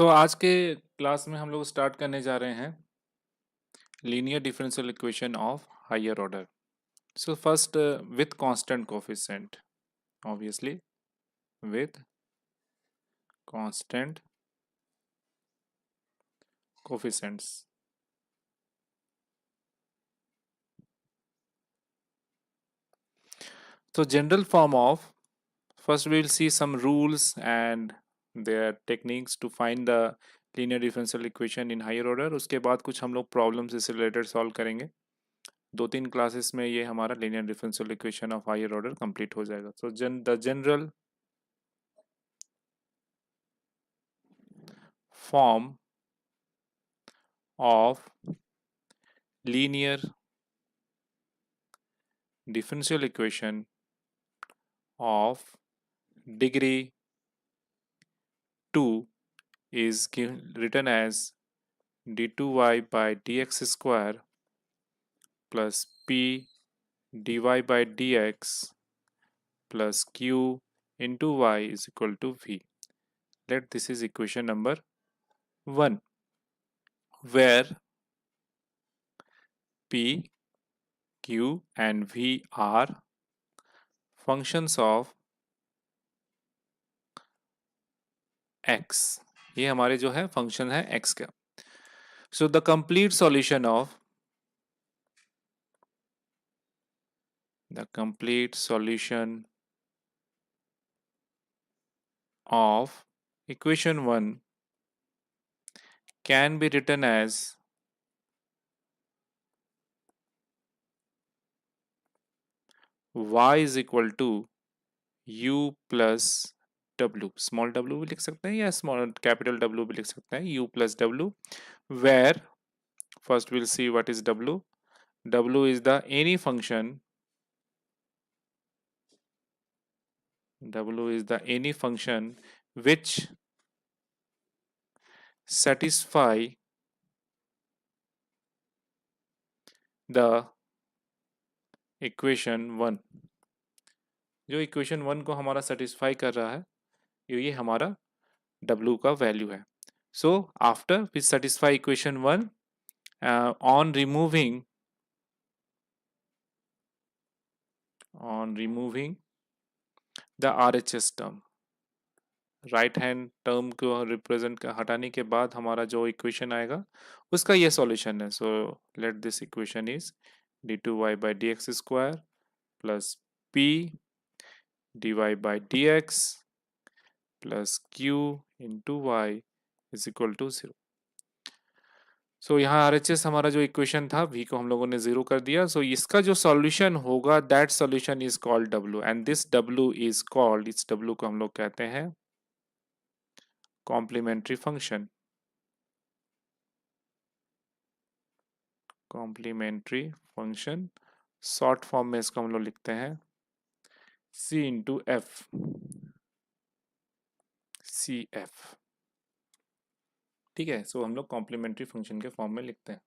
आज के क्लास में हम लोग स्टार्ट करने जा रहे हैं linear differential equation of higher order. First with constant coefficient, obviously with constant coefficients. So general form of, first we will see some rules and their techniques to find the linear differential equation in higher order। उसके बाद कुछ हम लोग problems इससे related solve करेंगे। 2-3 classes में ये हमारा linear differential equation of higher order complete हो जाएगा। The general form of linear differential equation of degree 2 is written as d2y by dx square plus p dy by dx plus q into y is equal to v. Let this is equation number 1, where p, q and v are functions of x। ये हमारे जो है function है x का। So the complete solution of equation 1 can be written as y is equal to u plus w। Small w भी लिख सकते हैं या स्मॉल कैपिटल w भी लिख सकते हैं, u plus w, where first we'll see what is w। w is the any function, which satisfy the equation 1। जो इक्वेशन 1 को हमारा सेटिस्फाई कर रहा है, ये हमारा w का वैल्यू है। So after v satisfy equation 1, on removing the RHS term, right hand term को रिप्रेजेंट हटाने के बाद हमारा जो इक्वेशन आएगा उसका ये सॉल्यूशन है। So let this equation is d2y by dx square plus p dy by dx plus q into y is equal to 0। सो यहाँ RHS हमारा जो इक्वेशन था v को हम लोगों ने 0 कर दिया। सो इसका जो सॉल्यूशन होगा that solution is called w, and this w is called, इस w को हम लोग कहते हैं कॉम्प्लीमेंट्री फंक्शन। शॉर्ट फॉर्म में इसको हम लोग लिखते हैं c into F, C F. ठीक है, सो हम लोग कॉम्प्लीमेंट्री फंक्शन के फॉर्म में लिखते हैं।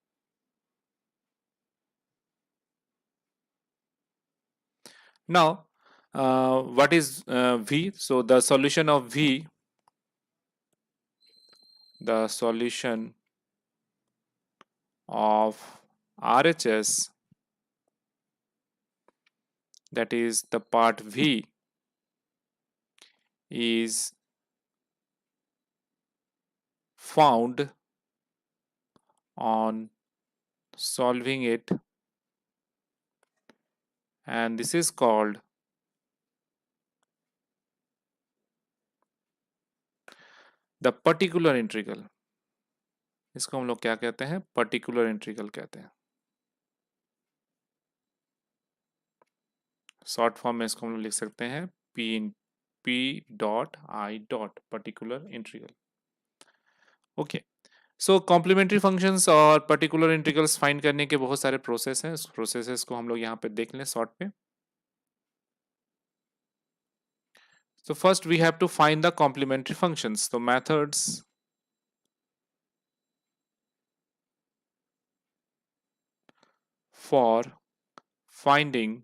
Now what is v? So the solution of v, the solution of RHS, that is the part V, is found on solving it, and this is called the particular integral। इसको हम लोग क्या कहते हैं? Particular integral कहते हैं। Short form में इसको हम लोग लिख सकते हैं p dot i dot particular integral. Okay, so complementary functions और पर्टिकुलर इंटीग्रल्स फाइंड करने के बहुत सारे प्रोसेस हैं। उस प्रोसेसेस को हम लोग यहाँ पे देख लें शॉर्ट पे। So first we have to find the complementary functions. So methods for finding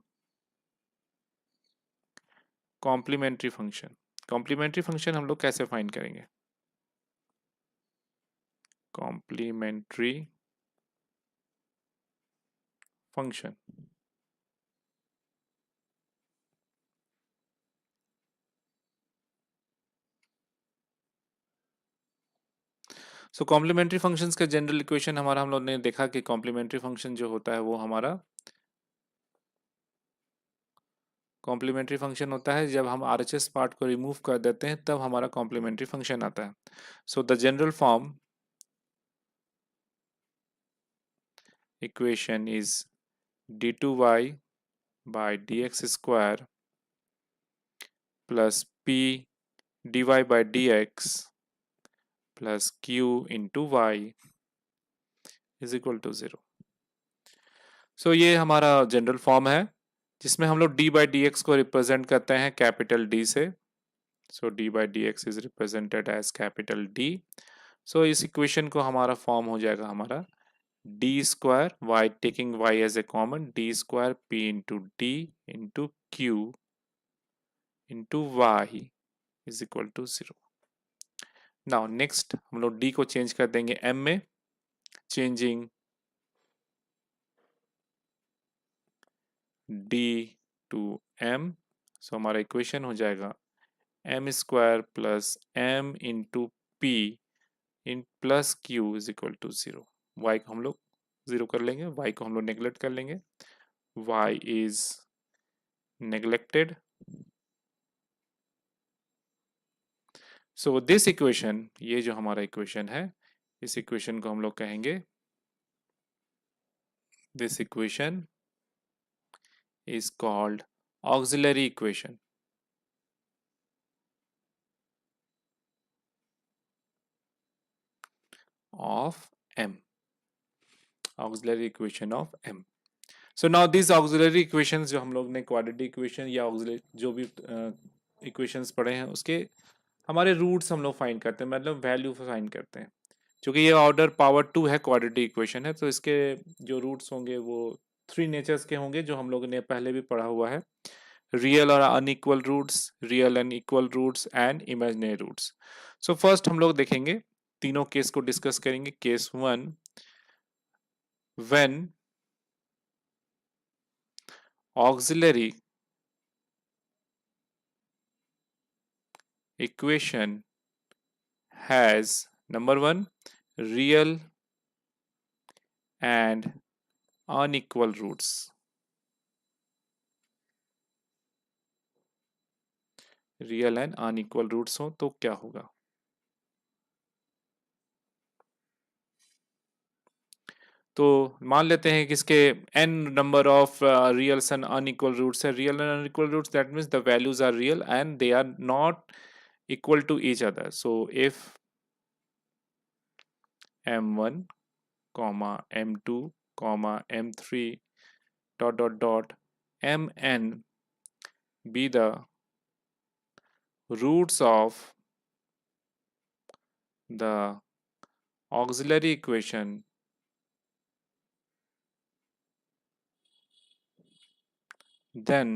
complementary function। complementary function हम लोग कैसे फाइंड करेंगे? Complementary function. So complementary functions का जनरल इक्वेशन हमारा, हम लोग ने देखा कि कॉम्प्लीमेंट्री फंक्शन जो होता है वो हमारा कॉम्प्लीमेंट्री फंक्शन होता है जब हम आरएचएस पार्ट को रिमूव कर देते हैं तब हमारा कॉम्प्लीमेंट्री फंक्शन आता है। So the general form equation is d2y by dx square plus p dy by dx plus q into y is equal to 0। So ये हमारा जनरल फॉर्म है जिसमें हम लोग d by dx को रिप्रेजेंट करते हैं कैपिटल D से। So d by dx is represented as capital D। So इस इक्वेशन को हमारा फॉर्म हो जाएगा हमारा d square y taking y as a common d square p into d into q into y is equal to 0। Now next हम लोग d को change कर देंगे m में, changing d to m। So हमारा इक्वेशन हो जाएगा m square plus m into p in plus q is equal to 0। y को हम लोग 0 कर लेंगे, y को हम लोग नेग्लेक्ट कर लेंगे, y is neglected. So this equation, ये जो हमारा इक्वेशन है, इस इक्वेशन को हम लोग कहेंगे, this equation is called auxiliary equation of m, auxiliary equation of m। So now this auxiliary equations जो हम लोग ने क्वाड्रेटिक इक्वेशन या ऑक्सिलरी जो भी इक्वेशंस पढ़े हैं उसके हमारे रूट्स हम लोग फाइंड करते हैं, मतलब वैल्यू फाइंड करते हैं। क्योंकि ये ऑर्डर पावर 2 है, क्वाड्रेटिक इक्वेशन है, तो इसके जो रूट्स होंगे वो 3 नेचर्स के होंगे जो हम लोगों ने पहले भी पढ़ा हुआ है, रियल और unequal roots, real and equal roots and imaginary roots. So first हम लोग देखेंगे, तीनों केस को डिस्कस करेंगे। Case 1, when auxiliary equation has number 1 real and unequal roots, real and unequal roots हो तो क्या होगा। तो मान लेते हैं कि इसके n number of reals and unequal roots है। Real and unequal roots that means the values are real and they are not equal to each other। So if m1 comma m2 comma m3 dot dot dot mn be the roots of the auxiliary equation, then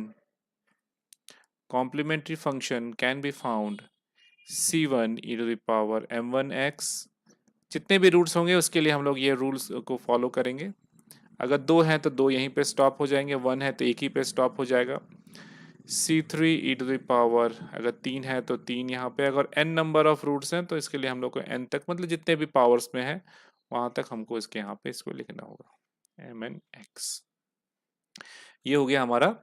complementary function can be found c1 e to the power m1x। जितने भी roots होंगे उसके लिए हम लोग ये rules को follow करेंगे। अगर 2 हैं तो 2 यहीं पे स्टॉप हो जाएंगे, 1 है तो एक ही पे स्टॉप हो जाएगा। c3 e to the power, अगर 3 है तो 3 यहाँ पे, अगर n नंबर ऑफ रूट्स हैं तो इसके लिए हम लोग को n तक, मतलब जितने भी पावर्स में है वहां तक हमको इसके यहाँ पे इसको लिखना होगा mnx। ये हो गया हमारा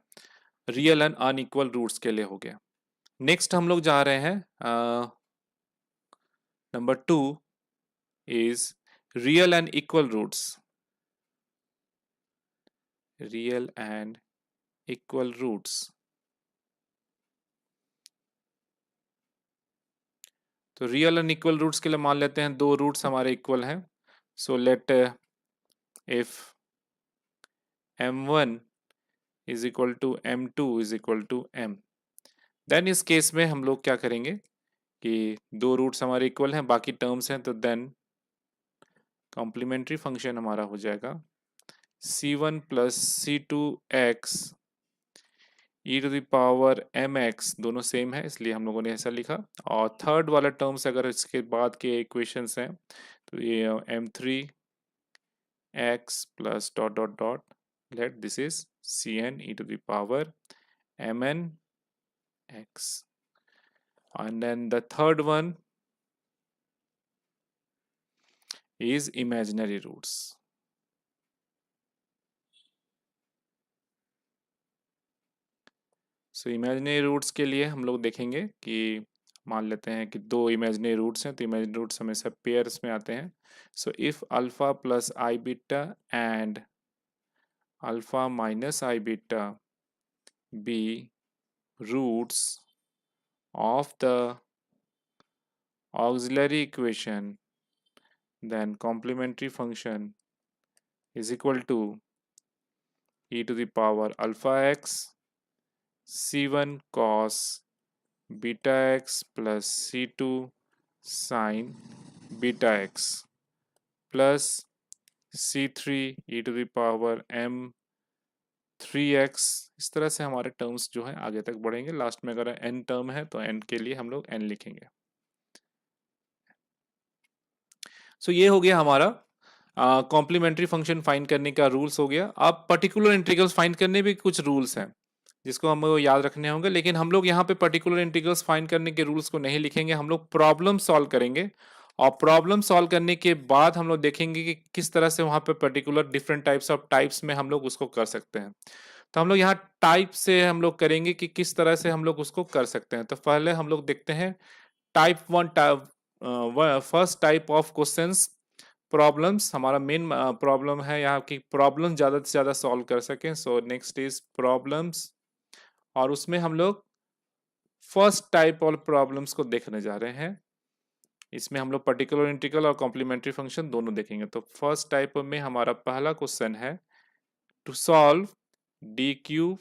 रियल एंड अनइक्वल रूट्स के लिए हो गया। नेक्स्ट हम लोग जा रहे हैं number 2 is real and equal roots, real and equal roots. तो रियल एंड इक्वल रूट्स के लिए मान लेते हैं 2 रूट्स हमारे इक्वल हैं। So let if m1 is equal to m2 is equal to m, then इस केस में हम लोग क्या करेंगे कि 2 रूट्स हमारे इक्वल हैं, बाकी टर्म्स हैं, तो देन कॉम्प्लीमेंट्री फंक्शन हमारा हो जाएगा c1 plus c2x e to the power mx, दोनों सेम है इसलिए हम लोगों ने ऐसा लिखा। और थर्ड वाला टर्म्स अगर इसके बाद के इक्वेशंस हैं तो ये m3 x plus dot dot dot, let this is cn e to the power mn x. And then the third one is imaginary roots. So imaginary roots के लिए हम लोग देखेंगे कि मान लेते हैं कि दो इमेजिनरी रूट्स हैं, तो इमेजिनरी रूट्स हमेशा पेयर्स में आते हैं. So if alpha plus i beta and alpha minus i beta be roots of the auxiliary equation, then complementary function is equal to e to the power alpha x c1 cos beta x plus c2 sin beta x plus c3 e to the power m 3x. इस तरह से हमारे terms जो है आगे तक बढ़ेंगे. Last में अगर n टर्म है तो n के लिए हम लोग n लिखेंगे. सो ये हो गया हमारा कॉम्प्लीमेंट्री फंक्शन फाइंड करने का रूल्स हो गया. अब पर्टिकुलर इंटीग्रल्स फाइंड करने भी कुछ रूल्स हैं जिसको हम याद रखने होंगे, लेकिन हम लोग यहाँ पे पर्टिकुलर इंटीग्रल्स फाइंड करने के रूल्स को नहीं लिखेंगे. हम लोग प्रॉब्लम सॉल्व करेंगे और प्रॉब्लम सॉल्व करने के बाद हम लोग देखेंगे कि किस तरह से वहाँ पे पर्टिकुलर डिफरेंट टाइप्स में हम लोग उसको कर सकते हैं. तो हम लोग यहाँ टाइप से हम लोग करेंगे कि किस तरह से हम लोग उसको कर सकते हैं. तो पहले हम लोग देखते हैं type one. First type of questions problems. हमारा मेन प्रॉब्लम है यहाँ की प्रॉब्लम ज़्यादा से ज़्यादा सॉल्व कर सकें. सो नेक्स्ट इज प्रॉब्लम्स और उसमें हम लोग फर्स्ट टाइप ऑफ प्रॉब्लम्स को देखने जा रहे हैं. इसमें हम लोग पर्टिकुलर इंटीग्रल और कॉम्प्लीमेंट्री फंक्शन दोनों देखेंगे. तो फर्स्ट टाइप में हमारा पहला क्वेश्चन है to solve d cube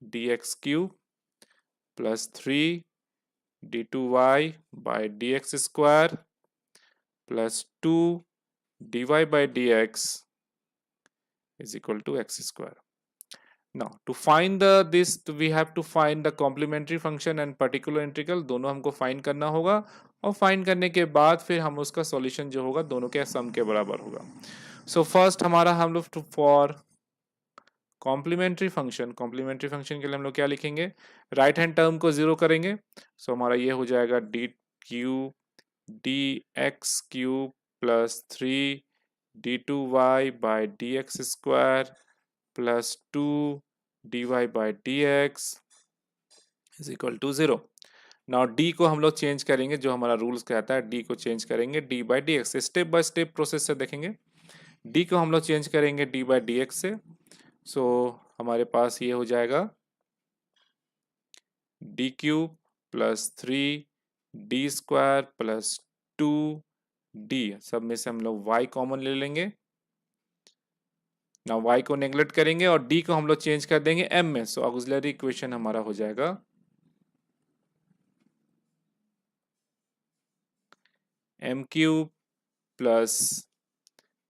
d x cube plus 3 d2y by dx square plus 2 dy by dx is equal to x square. Now to find this we have to find the complementary function and particular integral. दोनों हमको find करना होगा और find करने के बाद फिर हम उसका सॉल्यूशन जो होगा दोनों के सम के बराबर होगा. सो फर्स्ट हमारा हम लोग फॉर कॉम्प्लीमेंट्री फंक्शन के लिए हम लोग क्या लिखेंगे, राइट हैंड टर्म को जीरो करेंगे. सो हमारा ये हो जाएगा d cube d x cube plus 3 d2y by D x square plus 2 dy by D x is equal to 0. Now d को हम लोग चेंज करेंगे, जो हमारा रूल्स कहता है डी को चेंज करेंगे D by D x. Step by step process से देखेंगे. डी को हम लोग चेंज करेंगे डी बाई डी एक्स से. सो हमारे पास ये हो जाएगा d cube plus 3 d square plus 2d. सब में से हम लोग y कॉमन ले लेंगे. ना y को नेग्लेक्ट करेंगे और d को हम लोग चेंज कर देंगे m में. सो ऑक्सिलरी इक्वेशन हमारा हो जाएगा m cube plus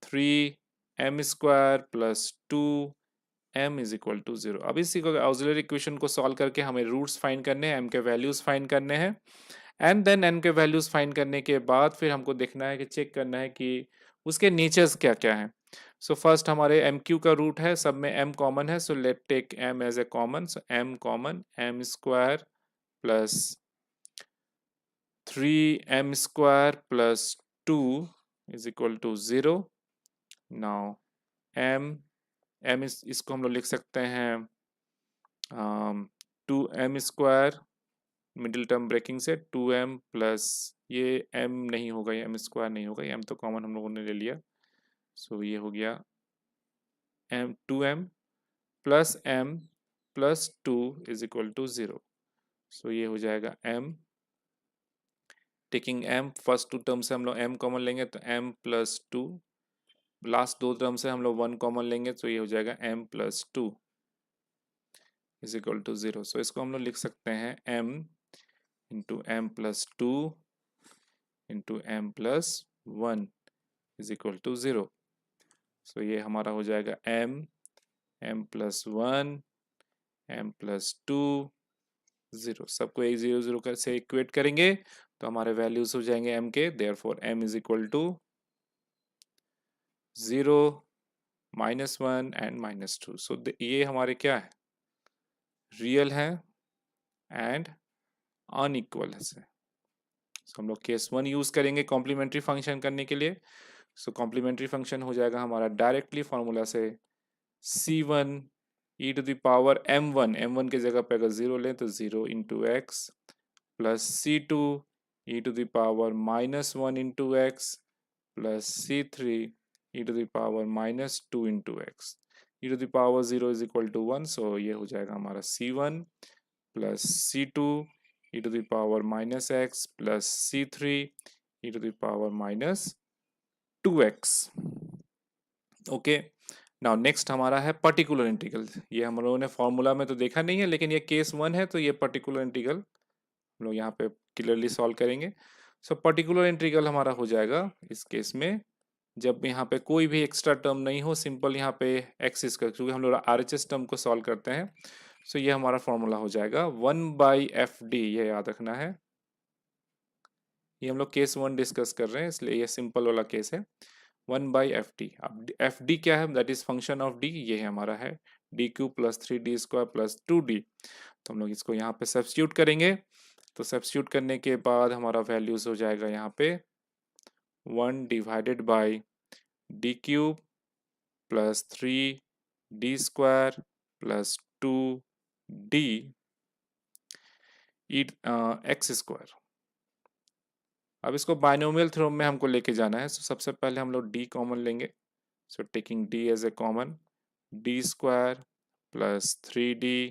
3m square plus 2m is equal to 0. अब इसी को ऑक्सिलरी इक्वेशन को सॉल्व करके हमें रूट्स फाइंड करने हैं, m के वैल्यूज फाइंड करने हैं एंड देन n के वैल्यूज फाइंड करने के बाद फिर हमको देखना है कि चेक करना है कि उसके नीचेस क्या क्या हैं. सो फर्स्ट हमारे एम क्यू का रूट है, सब में m कॉमन है. So let take m as a common. So m common m square plus 3m square plus 2 is equal to 0. Now m इसको हम लोग लिख सकते हैं 2m square middle term breaking से 2m प्लस ये m नहीं होगा, ये m स्क्वायर नहीं होगा, ये m तो कॉमन हम लोगों ने ले लिया. सो ये हो गया m 2m plus m plus 2 is equal to 0. So ये हो जाएगा m taking m first two term से हम लोग m कॉमन लेंगे तो m प्लस 2. लास्ट दो टर्म से हम लोग 1 कॉमन लेंगे तो ये हो जाएगा m plus 2 is equal to 0. So इसको हम लोग लिख सकते हैं m into m plus 2 into m plus 1 is equal to 0. So ये हमारा हो जाएगा m प्लस 1 m प्लस 2 0. सबको एक 0 0 कर से इक्वेट करेंगे तो हमारे वैल्यूज हो जाएंगे m के, therefore m is equal to 0, -1 and -2। So ये हमारे क्या है, रियल है एंड अनइक्वल है। सो हम लोग केस 1 यूज करेंगे कॉम्प्लीमेंट्री फंक्शन करने के लिए। सो कॉम्प्लीमेंट्री फंक्शन हो जाएगा हमारा डायरेक्टली फॉर्मूला से c1 e to the power m1 की जगह पे अगर 0 लें तो 0 into x, plus c2 e to the power -1 into x, plus c3 e to the power -2 into x. e to the power 0 is equal to 1, so ये हो जाएगा हमारा c1 plus c2 e to the power -x plus c3 e to the power -2x। Okay, now next हमारा है particular integral. ये हम लोगों ने फॉर्मूला में तो देखा नहीं है, लेकिन ये केस 1 है तो ये पर्टिकुलर इंटीग्रल हम लोग यहाँ पे क्लियरली सॉल्व करेंगे। सो पर्टिकुलर इंटीग्रल हमारा हो जाएगा इस केस में जब यहाँ पे कोई भी एक्स्ट्रा टर्म नहीं हो, सिंपल यहाँ पे एक्स स्क्वायर, क्योंकि हम लोग आरएचएस टर्म को सॉल्व करते हैं। सो ये हमारा फॉर्मूला हो जाएगा 1/fd, ये याद रखना है। ये हम लोग केस 1 डिस्कस कर रहे हैं इसलिए ये सिंपल वाला केस है। 1/fd, अब fd क्या है, that is function of d, ये हमारा है dq plus 3d² plus 2d। तो हम लोग इसको यहाँ पे सब्स्टिट्यूट करेंगे। तो सब्स्टिट्यूट करने के बाद हमारा वैल्यूज हो जाएगा यहाँ पे 1 divided by D cube plus 3d² plus 2d x square. अब इसको बाइनोमियल थ्योरम में हमको लेके जाना है। सबसे पहले हम लोग d कॉमन लेंगे। So taking d as a common, d² plus 3d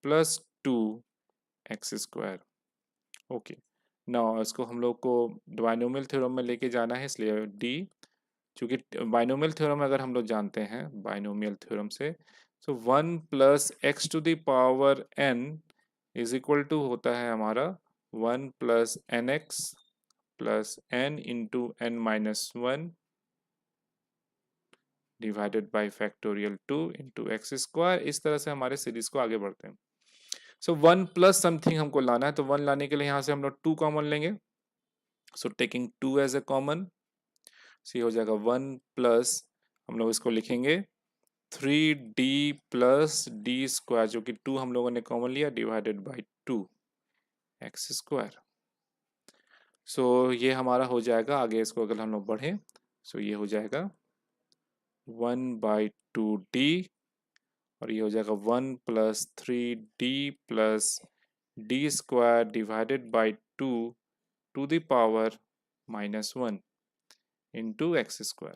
plus 2x²। Okay, now इसको हम लोग को बाइनोमियल थ्योरम में लेके जाना है, इसलिए d, चूंकि बाइनोमियल थ्योरम अगर हम लोग जानते हैं बाइनोमियल थ्योरम से, so 1 plus x to the power n is equal to होता है हमारा 1 plus n x plus n into n minus 1 divided by factorial 2 into x²। इस तरह से हमारे सीरीज को आगे बढ़ते हैं। सो 1 प्लस समथिंग हमको लाना है, तो 1 लाने के लिए यहाँ से हम लोग 2 कॉमन लेंगे। So taking 2 as a common, so ये हो जाएगा 1 प्लस, हम लोग इसको लिखेंगे 3d प्लस d², जो कि 2 हम लोगों ने कॉमन लिया, डिवाइडेड बाई 2x²। सो ये हमारा हो जाएगा, आगे इसको अगर हम लोग बढ़ें, सो ये हो जाएगा 1/2d, और ये हो जाएगा 1 plus 3d plus d² divided by 2 to the power -1 into x²।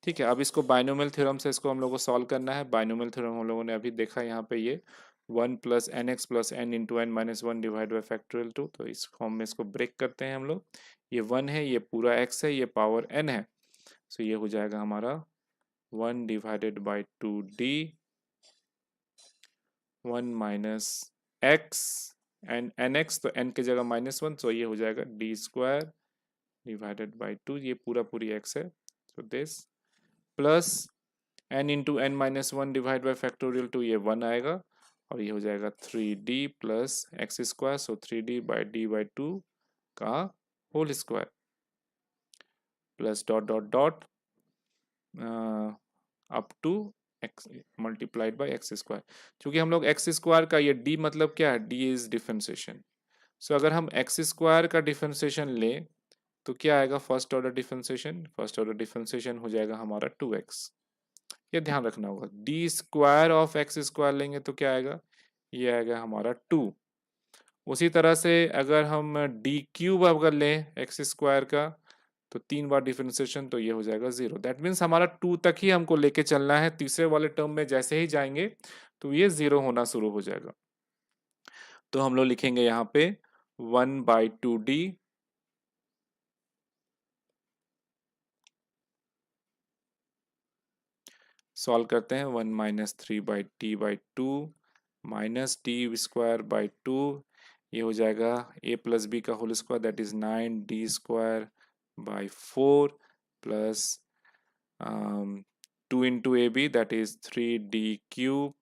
ठीक है, अब इसको बाइनोमियल थ्योरम से इसको हम लोग को सॉल्व करना है। बाइनोमियल थ्योरम हम लोगों ने अभी देखा यहाँ पे, ये 1 plus n x plus n into n minus 1 divide by factorial 2। तो इस फॉर्म में इसको ब्रेक करते हैं हम लोग। ये 1 है, ये पूरा x है, ये पावर n है। सो ये हो जाएगा हमारा 1 divided by 2d 1 minus x and n x, तो n की जगह -1, सो ये हो जाएगा d² डिवाइडेड बाई 2, ये पूरी x है। So this plus n into n minus 1 divide by factorial 2, ये 1 आएगा, और ये हो जाएगा 3d plus x², so 3d by d by 2 का whole square, plus dot dot dot up to x multiplied by x²। क्योंकि हम लोग x² का, ये d मतलब क्या है, d इज डिफरेंशिएशन। सो अगर हम x² का डिफरेंशिएशन लें तो क्या आएगा, first order differentiation, first order differentiation हो जाएगा हमारा 2x। ये ध्यान रखना होगा, d² ऑफ x² लेंगे तो क्या आएगा, ये आएगा हमारा 2। उसी तरह से अगर हम d³ अगर लें x² का, तो 3 बार डिफरेंशिएशन, तो ये हो जाएगा 0। दैट मीन्स हमारा 2 तक ही हमको लेके चलना है। तीसरे वाले टर्म में जैसे ही जाएंगे तो ये 0 होना शुरू हो जाएगा। तो हम लोग लिखेंगे यहाँ पे 1/2d सॉल्व करते हैं, 1 माइनस 3/t/2 माइनस d²/2, ये हो जाएगा a प्लस बी का whole square, that is 9d²/4 plus 2 into a b, that is 3d³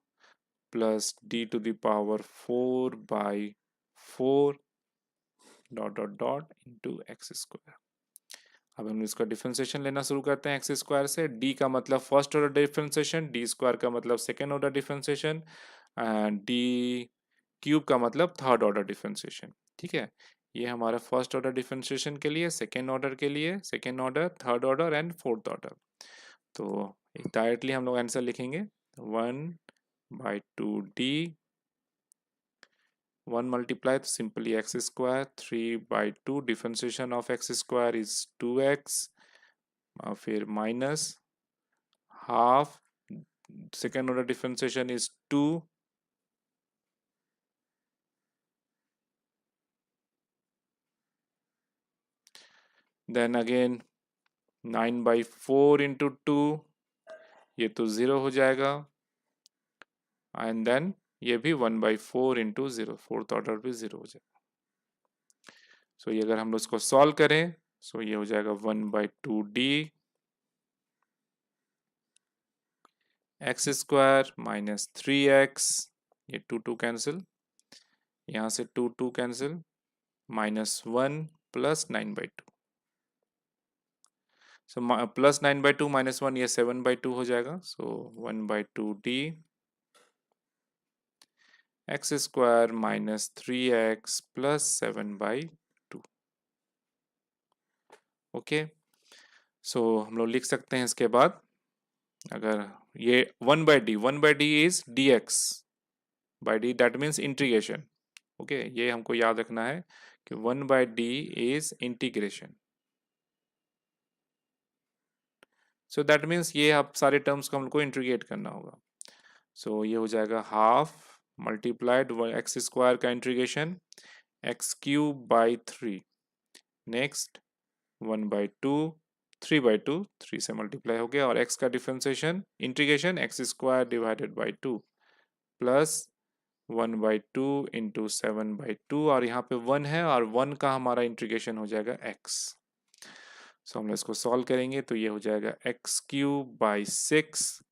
plus d to the power 4/4 dot dot dot into x square. अब हम इसका differentiation लेना शुरू करते हैं एक्स स्क्वायर से। डी का मतलब first order differentiation, D square का मतलब second order differentiation, and D cube का मतलब थर्ड ऑर्डर डिफरेंशिएशन। ठीक है, ये हमारा फर्स्ट ऑर्डर डिफरेंशिएशन के लिए, सेकेंड ऑर्डर के लिए, second order, third order and fourth order. तो डायरेक्टली हम लोग आंसर लिखेंगे 1/2d, 1 मल्टीप्लाई तो simply x square, 3/2 differentiation of x square is 2x, फिर minus half, second order differentiation is 2, then again 9/4 into 2, ये तो 0 हो जाएगा, एंड देन ये भी 1/4 इंटू 0, फोर्थ ऑर्डर भी 0 हो जाएगा। सो ये अगर हम लोग इसको सॉल्व करें, सो ये हो जाएगा 1/2d x square minus 3x, ये 2 कैंसिल, यहाँ से 2 cancel, minus 1 plus 9/2। So plus 9/2 minus 1, ये 7/2 हो जाएगा। So 1/2d x square minus 3x plus 7/2। Okay, so हम लोग लिख सकते हैं इसके बाद, अगर ये 1/d is dx by D, that means integration. Okay, ये हमको याद रखना है कि 1/d is integration. So that means ये आप सारे टर्म्स को हमको इंटीग्रेट करना होगा। सो ये हो जाएगा हाफ मल्टीप्लाइड एक्स स्क्वायर का इंटीग्रेशन x³ बाई 3, नेक्स्ट 1/2, 3/2, 3 से मल्टीप्लाई हो गया, और x का differentiation integration x square divided by 2 plus 1/2 into 7/2, और यहाँ पे 1 है और 1 का हमारा इंटीग्रेशन हो जाएगा x। सो हम इसको सॉल्व करेंगे तो ये हो जाएगा x³ by 6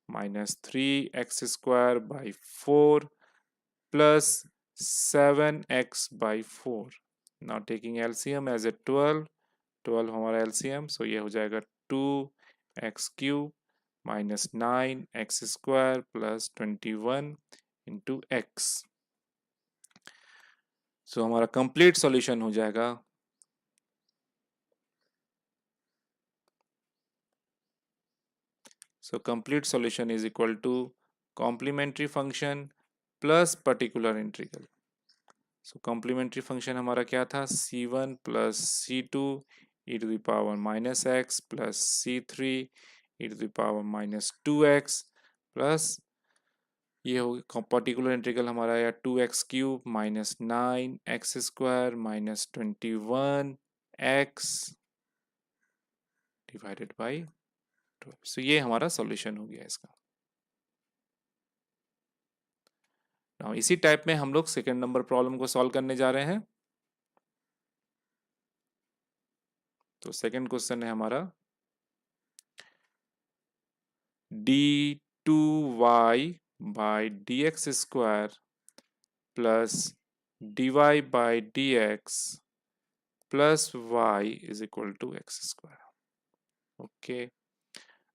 minus 3x square by 4 plus 7x by 4। Now taking LCM as a 12 हमारा एलसीएम, सो ये हो जाएगा 2x³ minus 9x square plus 21 into x। So हमारा कंप्लीट सॉल्यूशन हो जाएगा complete solution is equal to complementary function plus particular integral. So complementary function हमारा क्या था, c1 plus c2 e to the power minus x plus c3 e to the power minus 2x plus ये हो particular integral हमारा आया 2x³ minus 9x square minus 21x divided by 12। सो ये हमारा solution हो गया इसका। नाउ इसी टाइप में हम लोग सेकेंड नंबर प्रॉब्लम को सॉल्व करने जा रहे हैं। तो सेकेंड क्वेश्चन है हमारा d2y by dx square plus dy by dx plus y is equal to x square. Okay,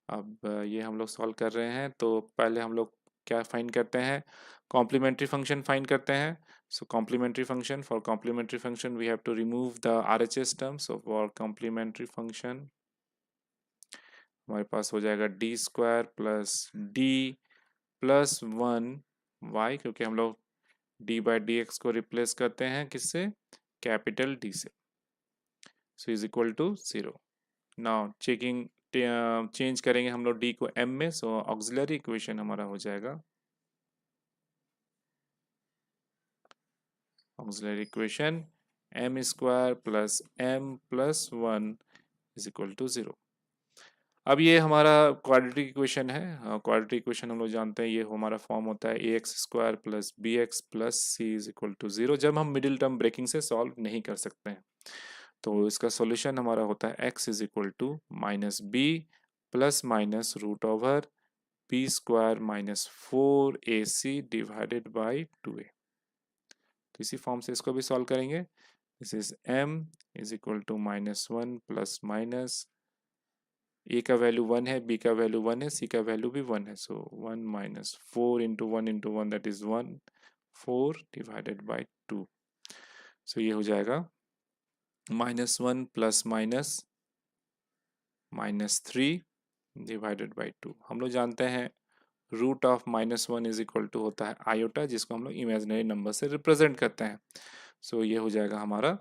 अब ये हम लोग सॉल्व कर रहे हैं, तो पहले हम लोग क्या फाइंड करते हैं, कॉम्प्लीमेंट्री फंक्शन फाइंड करते हैं। So complementary function, for complementary function we have to remove the RHS term. So for complementary function हमारे पास हो जाएगा D square plus D plus 1 y, क्योंकि हम लोग डी बाई डी एक्स को रिप्लेस करते हैं किससे, कैपिटल डी से। So is equal to 0। Now checking change करेंगे हम लोग डी को m में, सो ऑक्सिलरी इक्वेशन हमारा हो जाएगा auxiliary equation m square plus m plus 1 is equal to 0। अब ये हमारा क्वाड्रेटिक इक्वेशन है। क्वाड्रेटिक इक्वेशन हम लोग जानते हैं, ये हमारा फॉर्म होता है ax square plus bx plus c is equal to 0, जब हम मिडिल टर्म ब्रेकिंग से सॉल्व नहीं कर सकते हैं। तो इसका सॉल्यूशन हमारा होता है x is equal to minus b plus minus root over b square minus 4ac divided by 2a। तो इसी फॉर्म से इसको भी सॉल्व करेंगे। This is m is equal to -1 plus minus, A का वैल्यू 1 है, बी का वैल्यू 1 है, सी का वैल्यू भी 1 है, सो 1 minus 4 into 1 that is 1, 4 divided by 2। So ये हो जाएगा -1 प्लस माइनस -3 डिवाइडेड बाई 2। हम लोग जानते हैं root of -1 is equal to होता है आयोटा, जिसको हम लोग इमेजिनरी नंबर से रिप्रेजेंट करते हैं। सो ये हो जाएगा हमारा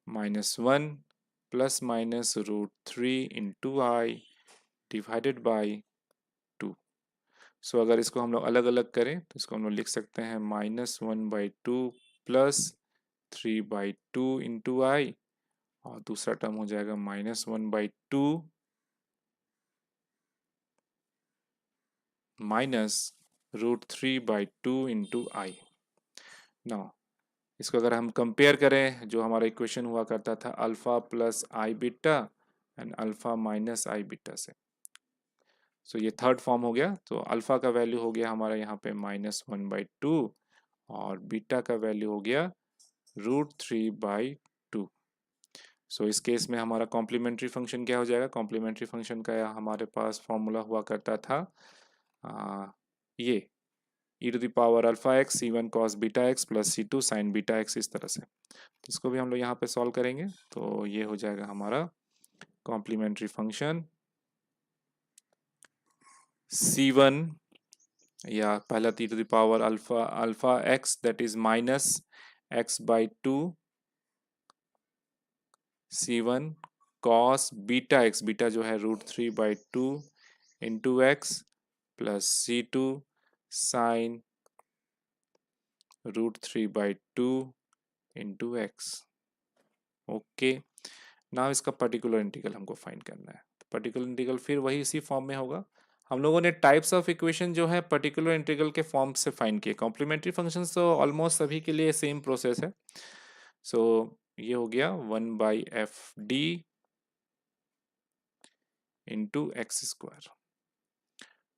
-1 plus minus √3 into I divided by 2। सो अगर इसको हम लोग अलग अलग करें तो इसको हम लोग लिख सकते हैं -1/2 प्लस 3/2 इंटू आई, और दूसरा टर्म हो जाएगा -1/2 माइनस √3/2 इंटू आई। नाउ इसको अगर हम कंपेयर करें, जो हमारा इक्वेशन हुआ करता था alpha plus i beta and alpha minus i beta से, सो ये थर्ड फॉर्म हो गया। तो अल्फा का वैल्यू हो गया हमारा यहाँ पे -1/2 और बीटा का वैल्यू हो गया √3/2। सो इस केस में हमारा कॉम्प्लीमेंट्री फंक्शन क्या हो जाएगा? कॉम्प्लीमेंट्री फंक्शन का हमारे पास फॉर्मूला हुआ करता था ये e⁴ c1 cos beta x plus c2 sin beta x, इस तरह से। तो इसको भी हम लोग यहाँ पे सॉल्व करेंगे, तो ये हो जाएगा हमारा कॉम्प्लीमेंट्री फंक्शन c1, या पहला e⁴ x that is -x/2 c1 cos beta x, beta जो है √3/2 into x plus c2 sine √3/2 into x. Okay, now इसका पर्टिकुलर इंटीग्रल हमको फाइंड करना है। तो पर्टिकुलर इंटीग्रल फिर वही इसी फॉर्म में होगा। हम लोगों ने टाइप्स ऑफ इक्वेशन जो है पर्टिकुलर इंटीग्रल के फॉर्म से फाइंड किए। कॉम्प्लीमेंट्री फंक्शंस तो ऑलमोस्ट सभी के लिए सेम प्रोसेस है। सो ये हो गया 1/fd इंटू एक्स स्क्वायर,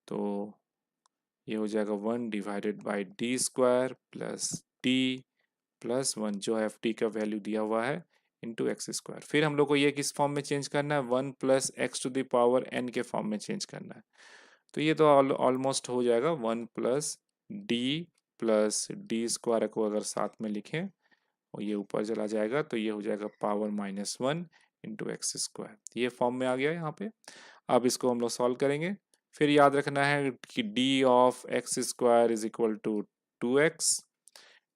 तो ये हो जाएगा 1/d² प्लस d प्लस 1 जो एफ डी का वैल्यू दिया हुआ है इंटू एक्स स्क्वायर। फिर हम लोग को ये किस फॉर्म में चेंज करना है? 1 प्लस x⁴n के फॉर्म में चेंज करना है। तो ये तो ऑलमोस्ट हो जाएगा 1 प्लस d+d² को अगर साथ में लिखें और ये ऊपर चला जाएगा तो ये हो जाएगा पावर -1 इंटू एक्स स्क्वायर। ये फॉर्म में आ गया यहाँ पे। अब इसको हम लोग सॉल्व करेंगे। फिर याद रखना है कि d of x² is equal to 2x,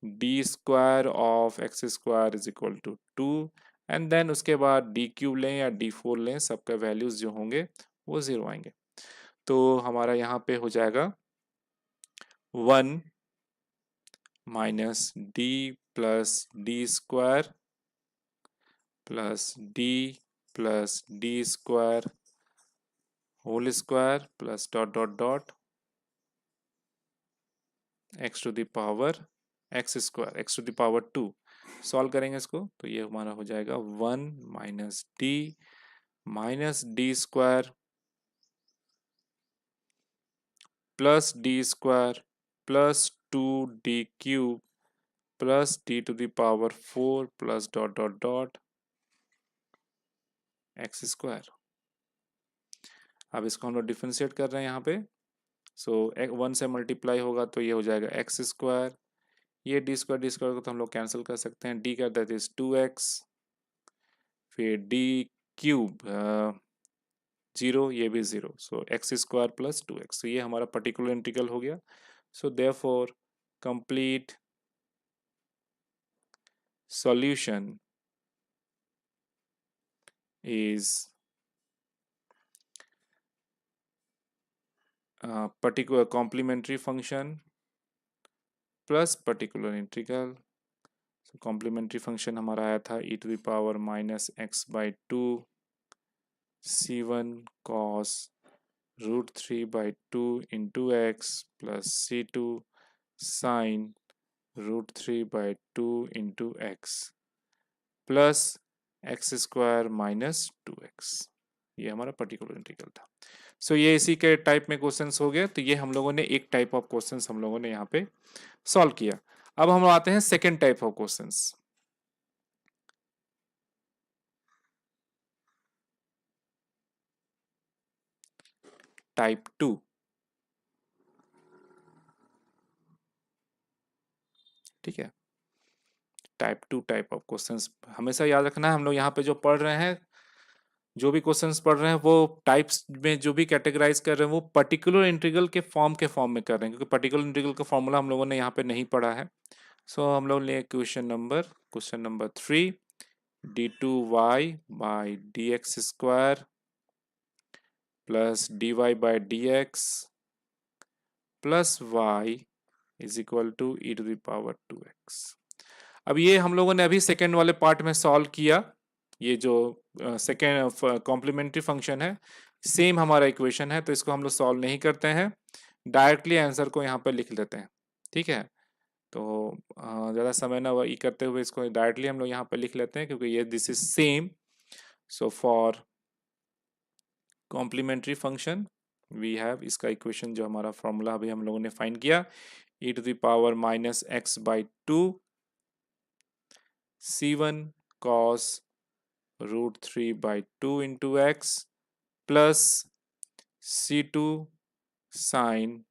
d² of x² is equal to 2, and then उसके बाद d³ लें या d4 लें, सबका वैल्यूज जो होंगे वो 0 आएंगे। तो हमारा यहाँ पे हो जाएगा 1 minus d plus d² plus d plus d² whole square plus dot dot dot x⁴2। Solve करेंगे इसको तो ये हमारा हो जाएगा 1 minus d² plus d² plus 2d³ plus d⁴ plus dot dot dot x²। अब इसको हम लोग डिफरेंशिएट कर रहे हैं यहाँ पे। सो 1 से मल्टीप्लाई होगा तो ये हो जाएगा x²। ये d² को तो हम लोग कैंसिल कर सकते हैं। d का दैट इज 2x, फिर d³ 0, ये भी 0, सो x² प्लस 2x। तो ये हमारा पर्टिकुलर इंटीग्रल हो गया। So therefore complete solution is particular complementary function plus particular integral. So complementary function हमारा आया था e⁻x/2 c1 cos √3/2 into x plus c2 sin √3/2 into x plus x² minus 2x। ये हमारा पर्टिकुलर इंटीग्रल था। सो ये इसी के टाइप में क्वेश्चंस हो गए। तो ये हम लोगों ने एक टाइप ऑफ क्वेश्चंस हम लोगों ने यहाँ पे सॉल्व किया। अब हम आते हैं second type of questions. Type 2। ठीक है, टाइप 2 टाइप ऑफ क्वेश्चंस हमेशा याद रखना है। हम लोग यहाँ पे जो पढ़ रहे हैं, जो भी क्वेश्चंस पढ़ रहे हैं, वो टाइप्स में जो भी कैटेगराइज कर रहे हैं वो पर्टिकुलर इंटीग्रल के फॉर्म में कर रहे हैं, क्योंकि पर्टिकुलर इंटीग्रल का फॉर्मूला हम लोगों ने यहाँ पे नहीं पढ़ा है। सो हम लोग ले question number 3, d2y by D x square plus d y by D x plus y is equal to e to the power 2x। अब ये हम लोगों ने अभी सेकेंड वाले पार्ट में सॉल्व किया। ये जो सेकेंड कॉम्प्लीमेंट्री फंक्शन है, सेम हमारा इक्वेशन है, तो इसको हम लोग सॉल्व नहीं करते हैं, डायरेक्टली आंसर को यहाँ पे लिख लेते हैं। ठीक है, तो ज़्यादा समय ना वही करते हुए इसको डायरेक्टली हम लोग यहाँ पे लिख लेते हैं, क्योंकि ये दिस इज same. So for complementary function we have, इसका इक्वेशन जो हमारा फॉर्मूला अभी हम लोगों ने फाइंड किया, e to the power minus x by 2 c1 cos root 3 by 2 into x plus c2 sine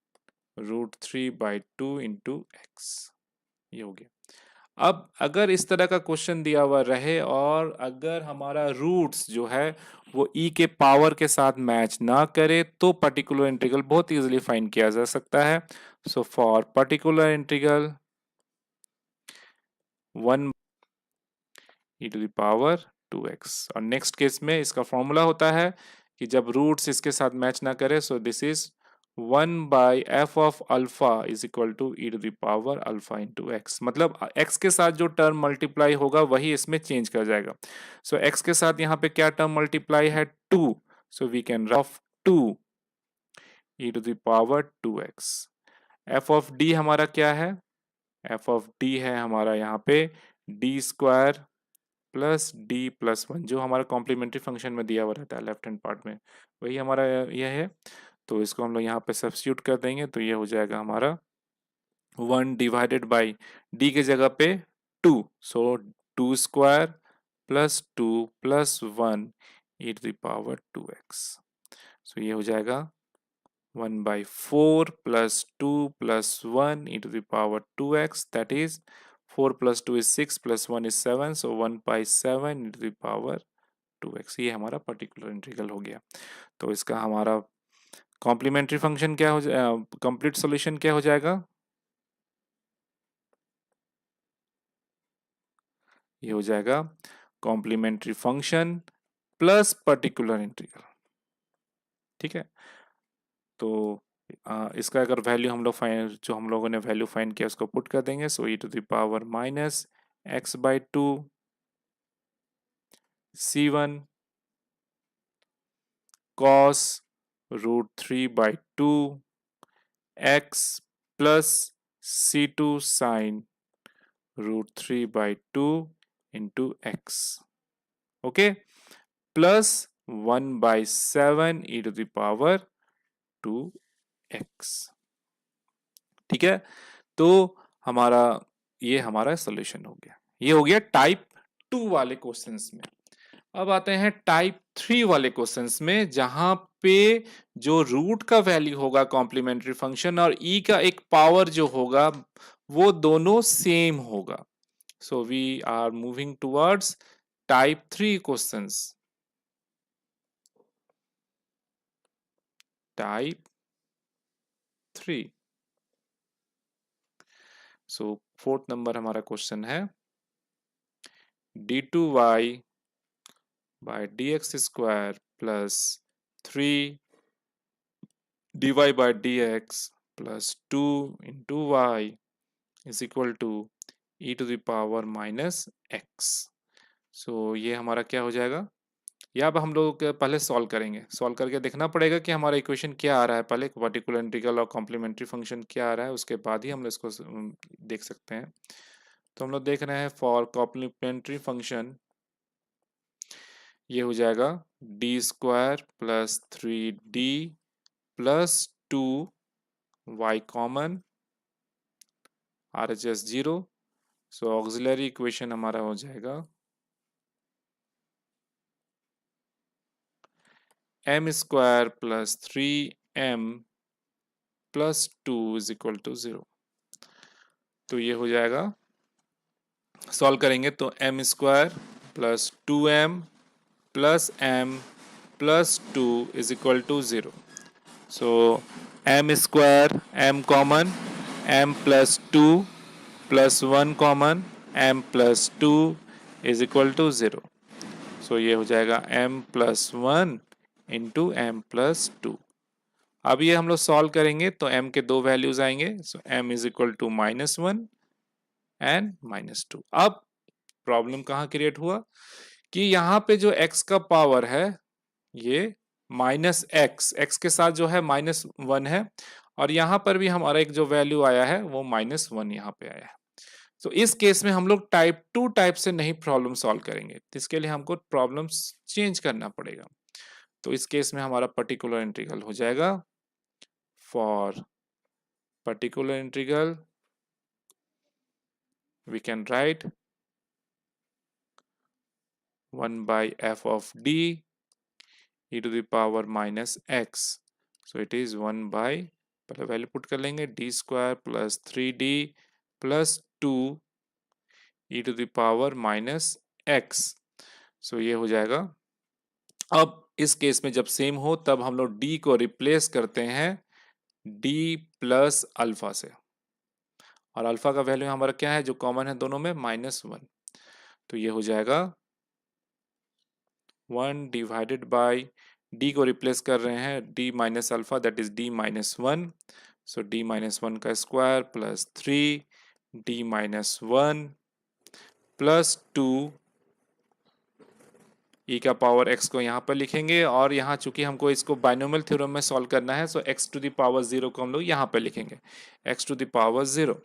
root 3 by 2 into x. ये हो गया। अब अगर इस तरह का क्वेश्चन दिया हुआ रहे और अगर हमारा रूट्स जो है वो e के पावर के साथ मैच ना करे, तो पर्टिकुलर इंटीग्रल बहुत इजीली फाइंड किया जा सकता है। So for particular integral 1 e to the power 2x, और नेक्स्ट केस में इसका फॉर्मूला होता है कि जब रूट्स इसके साथ मैच ना करे, so this is 1 by f of alpha is equal to e to the power alpha into x. मतलब x के साथ जो टर्म मल्टीप्लाई होगा वही इसमें चेंज कर जाएगा। सो x के साथ यहाँ पे क्या टर्म मल्टीप्लाई है, 2, so we can of 2 e to the power 2x। F of d हमारा क्या है, एफ ऑफ डी है हमारा यहाँ पे D square plus D plus 1, जो हमारा कॉम्प्लीमेंट्री फंक्शन में दिया हुआ रहता है लेफ्ट हैंड पार्ट में, वही हमारा यह है। तो इसको हम लोग यहाँ पे सब्स्टिट्यूट कर देंगे, तो ये हो जाएगा हमारा 1 डिवाइडेड बाई डी के जगह पे 2, so 2 square plus 1 e to the power 2x। So ये हो जाएगा 1 by 4 plus 2 plus 1 e to the power 2x, that is 4 plus 2 is 6 plus 1 is 7, so 1 by 7 e to the power 2x। ये हमारा particular integral हो गया। तो इसका हमारा कॉम्प्लीमेंट्री फंक्शन क्या हो जाएगा, कंप्लीट सॉल्यूशन क्या हो जाएगा, ये हो जाएगा complementary function plus particular integral. ठीक है, तो इसका अगर वैल्यू हम लोग फाइंड, जो हम लोगों ने वैल्यू फाइंड किया उसको पुट कर देंगे, so e to the power minus x by 2 c1 cos root 3 by 2 x plus c2 sine root 3 by 2 into x. Okay, plus 1 by 7 e to the power 2x। ठीक है, तो हमारा ये हमारा सॉल्यूशन हो गया। ये हो गया टाइप 2 वाले क्वेश्चंस में। अब आते हैं टाइप 3 वाले क्वेश्चंस में, जहां पे जो रूट का वैल्यू होगा कॉम्प्लीमेंट्री फंक्शन और ई का एक पावर जो होगा वो दोनों सेम होगा। So we are moving towards type 3 questions. Type 3। So fourth number हमारा क्वेश्चन है d2y by dx square plus 3 dy by dx plus 2 into y is equal to e to the power minus x. So ये हमारा क्या हो जाएगा, या अब हम लोग पहले सॉल्व करेंगे। सॉल्व करके देखना पड़ेगा कि हमारा इक्वेशन क्या आ रहा है, पहले पर्टिकुलर इंटीग्रल और कॉम्प्लीमेंट्री फंक्शन क्या आ रहा है, उसके बाद ही हम लोग इसको देख सकते हैं। तो हम लोग देख रहे हैं फॉर कॉम्प्लीमेंट्री फंक्शन ये हो जाएगा D square plus 3d plus 2 y common RHS 0, so auxiliary equation हमारा हो जाएगा m square plus 3m plus 2 is equal to 0। तो ये हो जाएगा, सॉल्व करेंगे तो m square plus 2m plus m plus 2 is equal to 0। So m square m common, m plus 2 plus 1 common, m plus 2 is equal to 0। So ये हो जाएगा m plus 1 into m plus 2। अब ये हम लोग solve करेंगे तो m के दो वैल्यूज आएंगे, so m is equal to -1 and -2। अब प्रॉब्लम कहाँ क्रिएट हुआ कि यहाँ पे जो x का पावर है ये -x के साथ जो है -1 है, और यहाँ पर भी हमारा एक जो वैल्यू आया है वो -1 यहाँ पे आया है। तो इस केस में हम लोग टाइप 2 टाइप से नहीं प्रॉब्लम सॉल्व करेंगे, तो इसके लिए हमको प्रॉब्लम चेंज करना पड़ेगा। तो इस केस में हमारा पर्टिकुलर इंटीग्रल हो जाएगा, for particular integral we can write 1 by f of d e to the power minus x. So it is 1 by, पहले वैल्यू पुट कर लेंगे, d square plus 3d plus 2 e to the power minus x. So ये हो जाएगा। अब इस case में जब सेम हो तब हम लोग d को रिप्लेस करते हैं d प्लस अल्फा से, और अल्फा का वैल्यू हमारा क्या है जो कॉमन है दोनों में, -1। तो ये हो जाएगा 1 डिवाइडेड बाई d को रिप्लेस कर रहे हैं d minus alpha, that is d minus 1। So d minus 1 का square plus 3 d minus 1 plus 2 e का पावर x को यहाँ पर लिखेंगे, और यहाँ चूंकि हमको इसको बाइनोमियल थ्योरम में सॉल्व करना है, सो x टू द पावर 0 को हम लोग यहाँ पर लिखेंगे, x टू द पावर 0।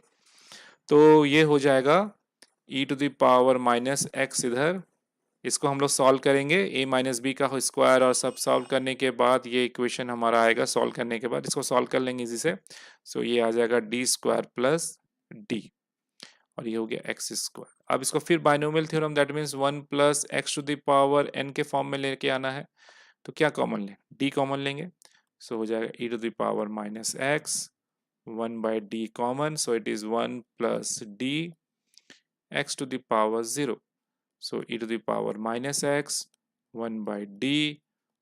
तो ये हो जाएगा e to the power minus x इधर, इसको हम लोग सॉल्व करेंगे a माइनस बी का स्क्वायर, और सब सॉल्व करने के बाद ये इक्वेशन हमारा आएगा, सॉल्व करने के बाद इसको सॉल्व कर लेंगे इसी से। सो ये आ जाएगा डी स्क्वायर प्लस डी, और ये हो गया एक्स स्क्वायर। अब इसको फिर binomial theorem, that means 1 plus x to the power n के फॉर्म में लेके आना है। तो क्या कॉमन लें, डी कॉमन लेंगे, सो हो जाएगा e to the power minus x, 1 by d common, so it is 1 plus d x to the power 0। So e to the power minus x, 1 by d,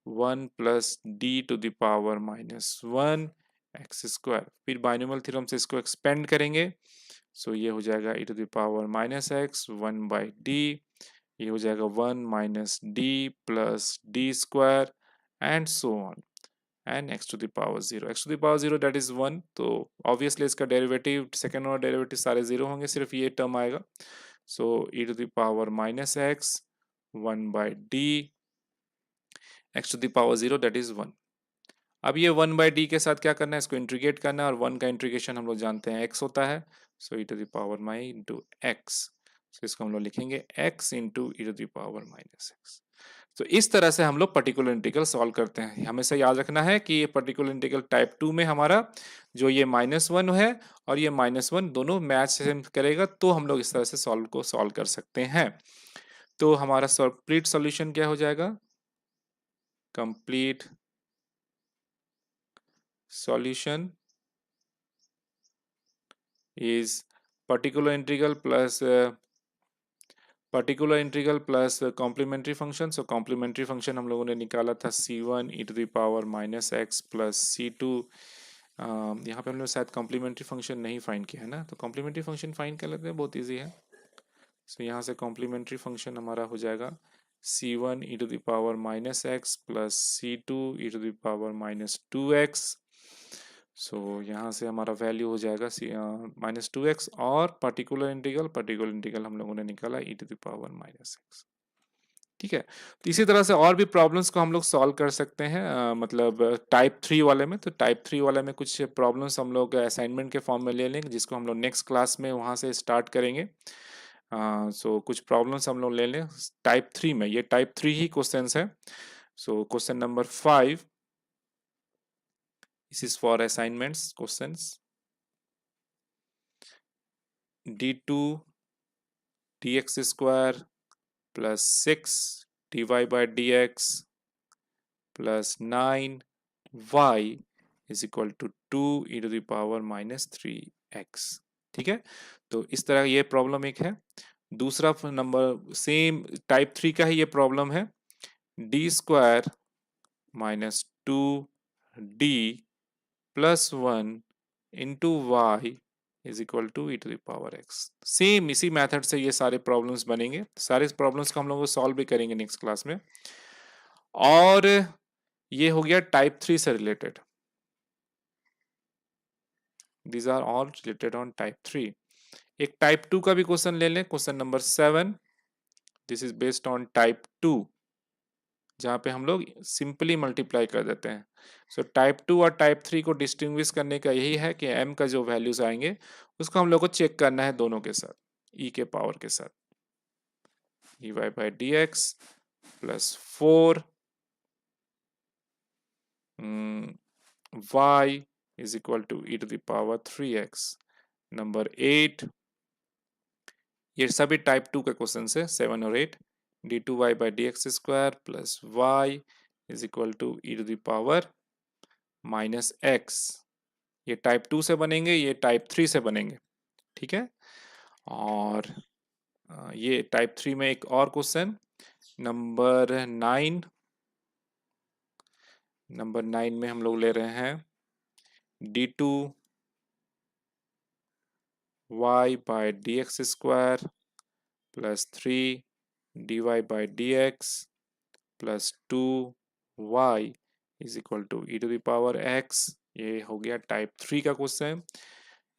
1 plus d to the power minus 1 x square। फिर binomial theorem से इसको expand करेंगे, सो ये हो जाएगा e to the power minus x, 1 by d, ये हो जाएगा 1 minus d plus d square and so on, and x to the power 0, x to the power 0 that is 1। तो ऑब्वियसली इसका डेरिवेटिव, सेकेंड ऑर्डर डेरिवेटिव सारे 0 होंगे, सिर्फ ये term आएगा। So e to the power minus x, 1 by d, x to the power 0 that is 1। अब ये 1 by d के साथ क्या करना है, इसको इंटीग्रेट करना है, और 1 का इंटीग्रेशन हम लोग जानते हैं x होता है। So e to the power my into x, so इसको हम लोग लिखेंगे x into e to the power minus x। तो इस तरह से हम लोग पर्टिकुलर इंटीग्रल सॉल्व करते हैं। हमेशा याद रखना है कि ये पर्टिकुलर इंटीग्रल टाइप 2 में हमारा जो ये -1 है और ये -1 दोनों मैच सेम करेगा, तो हम लोग इस तरह से सॉल्व कर सकते हैं। तो हमारा कंप्लीट सॉल्यूशन क्या हो जाएगा, complete solution is particular integral plus complementary function. So complementary function हम लोगों ने निकाला था c1 e to the power minus x plus c2। यहाँ पे हम लोग शायद कॉम्प्लीमेंट्री फंक्शन नहीं फाइंड किया है ना, तो कॉम्प्लीमेंट्री फंक्शन फाइंड कर लेते हैं, बहुत इजी है। सो यहाँ से कॉम्प्लीमेंट्री फंक्शन हमारा हो जाएगा c1 e to the power minus x plus c2 e to the power minus 2x। So यहाँ से हमारा वैल्यू हो जाएगा -2x, और पर्टिकुलर इंटीग्रल हम लोगों ने निकाला e to the power minus x. ठीक है, तो इसी तरह से और भी प्रॉब्लम्स को हम लोग सॉल्व कर सकते हैं, मतलब टाइप 3 वाले में। तो टाइप 3 वाले में कुछ प्रॉब्लम्स हम लोग असाइनमेंट के फॉर्म में ले लेंगे, जिसको हम लोग नेक्स्ट क्लास में वहाँ से स्टार्ट करेंगे। सो कुछ प्रॉब्लम्स हम लोग ले लें टाइप 3 में, ये टाइप 3 ही क्वेश्चंस है। So question number 5, this is for assignments questions. d2 dx square plus 6 dy by dx plus 9y is equal to 2 e to the power minus 3x। ठीक है, तो इस तरह ये प्रॉब्लम एक है। दूसरा नंबर सेम टाइप 3 का ही ये प्रॉब्लम है, d square minus 2d plus 1 into y is equal to e to the power x. Same इसी मेथड से ये सारे प्रॉब्लम्स बनेंगे, सारे प्रॉब्लम्स को हम लोग सॉल्व भी करेंगे नेक्स्ट क्लास में। और ये हो गया टाइप 3 से related, these are all related on type 3। एक टाइप 2 का भी क्वेश्चन ले लें, question number 7। This is based on type 2, जहां पे हम लोग सिंपली मल्टीप्लाई कर देते हैं। सो टाइप 2 और टाइप 3 को डिस्टिंग्विश करने का यही है कि m का जो वैल्यूज आएंगे उसको हम लोग को चेक करना है दोनों के साथ, e के पावर के साथ, dy by dx plus 4 y is equal to e to the power 3x। Number 8, ये सभी टाइप 2 के क्वेश्चन है, 7 और 8। d2y by dx square plus y is equal to e to the power minus x। ये टाइप 2 से बनेंगे, ये टाइप 3 से बनेंगे। ठीक है, और ये टाइप 3 में एक और क्वेश्चन नंबर 9। नंबर 9 में हम लोग ले रहे हैं d2 y by dx square plus 3 dy by dx प्लस 2y is equal to e to the power x। ये हो गया टाइप 3 का क्वेश्चन।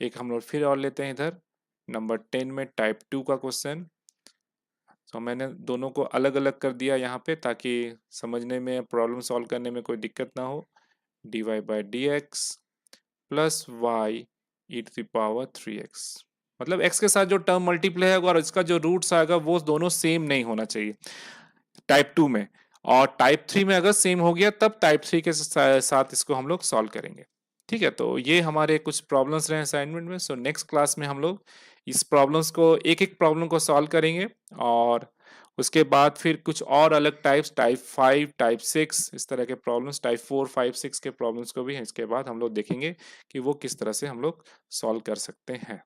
एक हम लोग फिर और लेते हैं इधर, नंबर 10 में टाइप 2 का क्वेश्चन। तो मैंने दोनों को अलग अलग कर दिया यहाँ पे ताकि समझने में, प्रॉब्लम सॉल्व करने में कोई दिक्कत ना हो। dy by dx plus y e to the power 3x, मतलब x के साथ जो टर्म मल्टीप्लाई होगा और इसका जो रूट्स आएगा वो दोनों सेम नहीं होना चाहिए टाइप 2 में। और टाइप 3 में अगर सेम हो गया तब टाइप 3 के साथ इसको हम लोग सॉल्व करेंगे। ठीक है, तो ये हमारे कुछ प्रॉब्लम्स रहे असाइनमेंट में। सो नेक्स्ट क्लास में हम लोग इस प्रॉब्लम्स को, एक एक प्रॉब्लम को सॉल्व करेंगे, और उसके बाद फिर कुछ और अलग टाइप्स, टाइप 5, टाइप 6, इस तरह के प्रॉब्लम्स, टाइप 4, 5, 6 के प्रॉब्लम्स को भी इसके बाद हम लोग देखेंगे कि वो किस तरह से हम लोग सॉल्व कर सकते हैं।